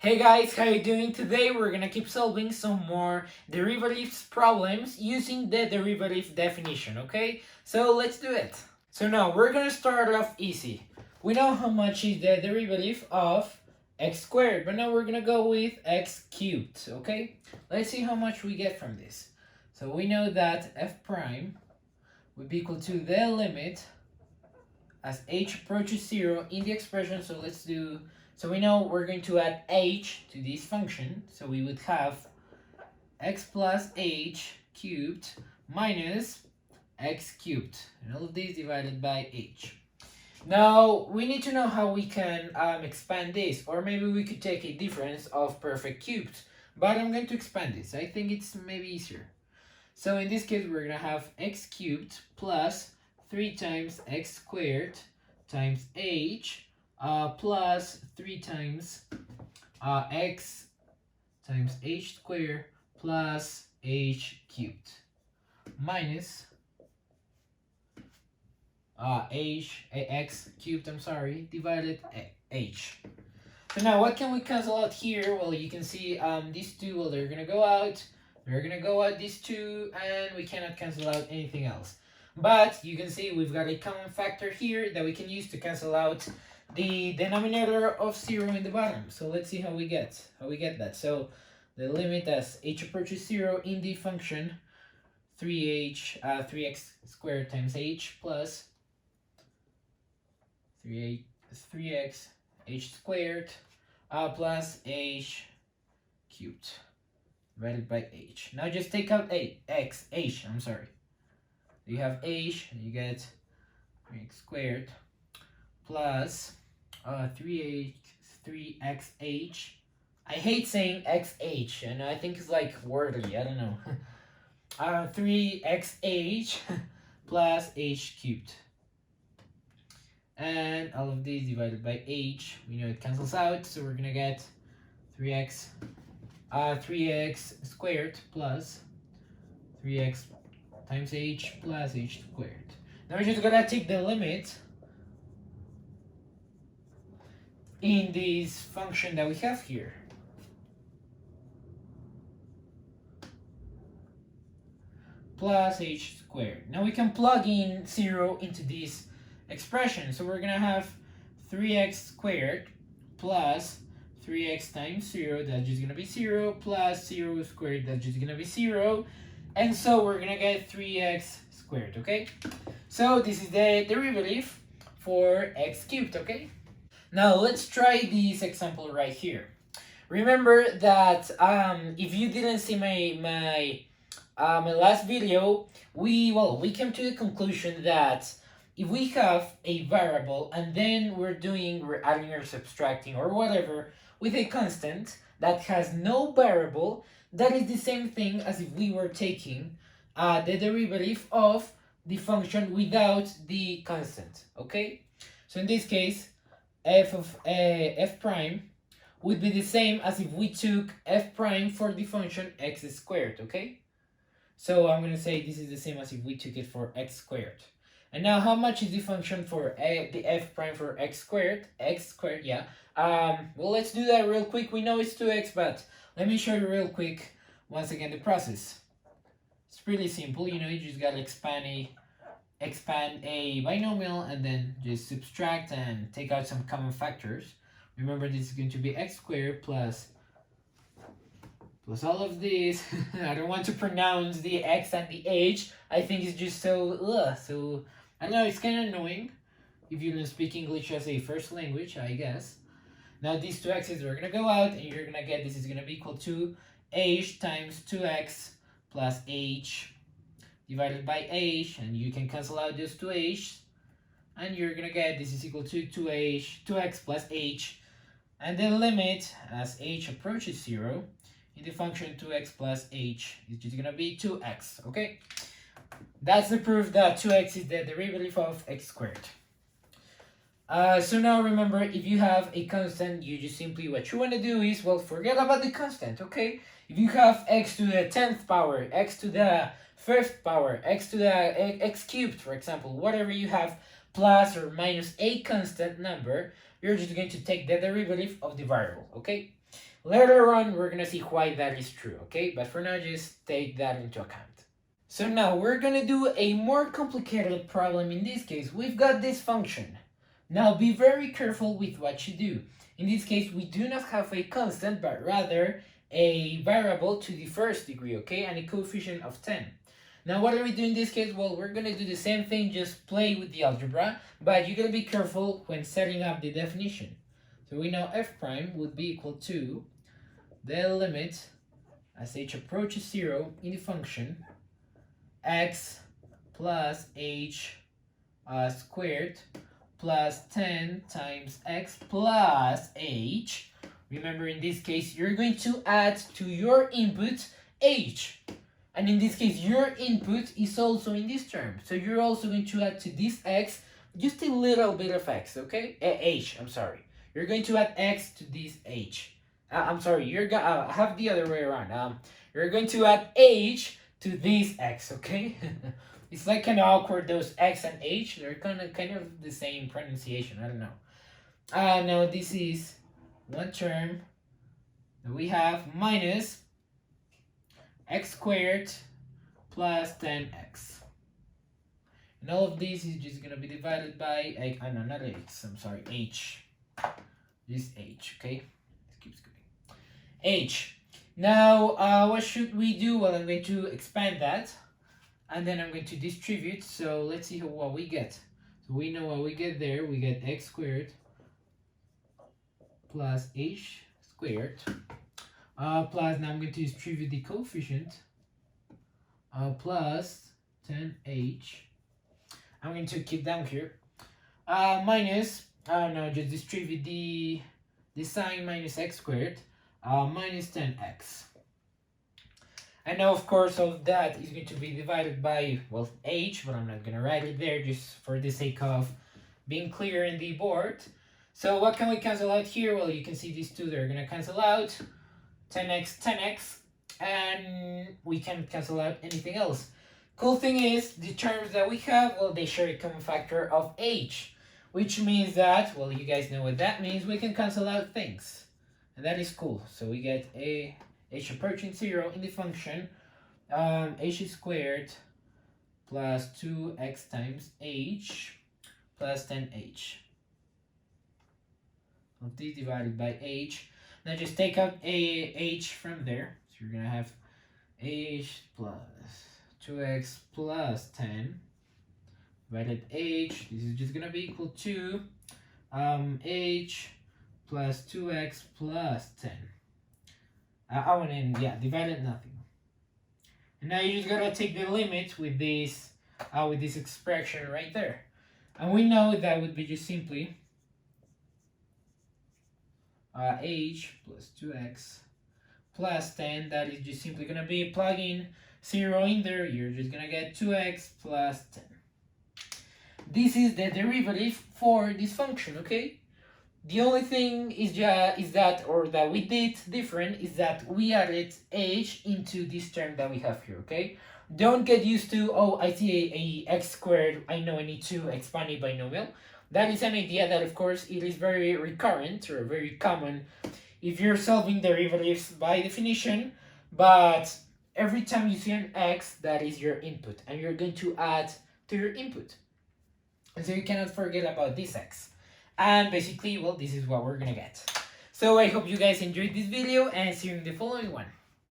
Hey guys, how you doing? Today we're gonna keep solving some more derivatives problems using the derivative definition, okay? So let's do it. So now we're gonna start off easy. We know how much is the derivative of x squared, but now we're gonna go with x cubed, okay? Let's see how much we get from this. So we know that f prime would be equal to the limit as h approaches 0 in the expression. So we know we're going to add h to this function. So we would have x plus h cubed minus x cubed. And all of this divided by h. Now, we need to know how we can expand this. Or maybe we could take a difference of perfect cubed. But I'm going to expand this. I think it's maybe easier. So in this case, we're going to have x cubed plus 3 times x squared times h plus 3 times x times h squared plus h cubed minus x cubed, divided h. So now what can we cancel out here? Well, you can see these two, well, they're going to go out. They're going to go out these two, and we cannot cancel out anything else. But you can see we've got a common factor here that we can use to cancel out the denominator of 0 in the bottom. So let's see how we get that. So the limit as h approaches 0 in the function 3x squared times h plus 3x h squared plus h cubed divided by h. Now just take out h. You have h, and you get 3x squared plus 3xh. I hate saying xh, and I think it's like wordy, I don't know. 3xh plus h cubed. And all of these divided by h, we know it cancels out, so we're gonna get 3x squared plus 3x times h plus h squared. Now we're just gonna take the limit in this function that we have here. Plus h squared. Now we can plug in 0 into this expression. So we're gonna have 3x squared plus 3x times 0, that's just gonna be 0, plus 0 squared, that's just gonna be 0. And so we're gonna get 3x squared, okay? So this is the derivative for x cubed, okay? Now let's try this example right here. Remember that if you didn't see my last video, we came to the conclusion that if we have a variable and then we're adding or subtracting or whatever with a constant that has no variable, that is the same thing as if we were taking the derivative of the function without the constant, okay? So in this case, f prime would be the same as if we took f prime for the function x squared, okay? So I'm going to say this is the same as if we took it for x squared. And now how much is the function for the f prime for x squared? X squared, yeah. Well, let's do that real quick. We know it's 2x, but let me show you real quick once again the process. It's pretty simple, you know, you just gotta expand a binomial and then just subtract and take out some common factors. Remember, this is going to be x squared plus all of this. I don't want to pronounce the x and the h. I think it's just so I know it's kind of annoying if you don't speak English as a first language, I guess. Now these two x's are going to go out, and you're going to get this is going to be equal to h times 2x plus h divided by h, and you can cancel out those two h's, and you're going to get this is equal to 2x plus h, and the limit as h approaches 0 in the function 2x plus h is just going to be 2x, okay? That's the proof that 2x is the derivative of x squared. So now remember, if you have a constant, you just simply, what you want to do is, well, forget about the constant, okay? If you have x to the 10th power, x to the 5th power, x to the x cubed, for example, whatever you have, plus or minus a constant number, you're just going to take the derivative of the variable, okay? Later on, we're gonna see why that is true, okay? But for now, just take that into account. So now we're gonna do a more complicated problem. In this case, we've got this function. Now be very careful with what you do. In this case, we do not have a constant, but rather a variable to the first degree, okay? And a coefficient of 10. Now what are we doing in this case? Well, we're gonna do the same thing, just play with the algebra, but you gotta be careful when setting up the definition. So we know f prime would be equal to the limit as h approaches 0 in the function x plus h squared plus 10 times x plus h. Remember, in this case, you're going to add to your input h. And in this case, your input is also in this term. So you're also going to add to this x just a little bit of x, okay? H, I'm sorry. You're going to add x to this h. I'm sorry, you're gonna have the other way around. You're going to add h to this x, okay? It's like kind of awkward, those x and h. They're kind of the same pronunciation. I don't know. Now this is one term that we have minus x squared plus 10x. And all of this is just going to be divided by, no, not x, I'm sorry, h. This h, okay? Let's keep going. H. Now, what should we do? Well, I'm going to expand that, and then I'm going to distribute. So let's see what we get. So we know what we get there. We get x squared plus h squared. Plus, now I'm going to distribute the coefficient, plus 10h. I'm going to keep down here. Minus, no, just distribute the sign minus x squared, minus 10x. And now, of course, all of that is going to be divided by, well, h, but I'm not going to write it there just for the sake of being clear in the board. So what can we cancel out here? Well, you can see these two, they're going to cancel out. 10x, 10x, and we can cancel out anything else. Cool thing is, the terms that we have, well, they share a common factor of h, which means that, well, you guys know what that means, we can cancel out things. And that is cool. So we get a h approaching 0 in the function, h squared plus 2x times h plus 10h. Of this divided by h. Now just take out h from there. So you're going to have h plus 2x plus 10 divided h. This is just going to be equal to h plus 2x plus 10. Divided nothing. And now you just got to take the limit with this expression right there. And we know that would be just simply h plus 2x plus 10. That is just simply going to be plugging 0 in there. You're just going to get 2x plus 10. This is the derivative for this function, okay? The only thing is that we did different is that we added h into this term that we have here, okay? Don't get used to, oh, I see a x squared, I know I need to expand a binomial. That is an idea that, of course, it is very recurrent or very common if you're solving derivatives by definition, but every time you see an x, that is your input, and you're going to add to your input. And so you cannot forget about this x. And basically, well, this is what we're gonna get. So I hope you guys enjoyed this video, and see you in the following one.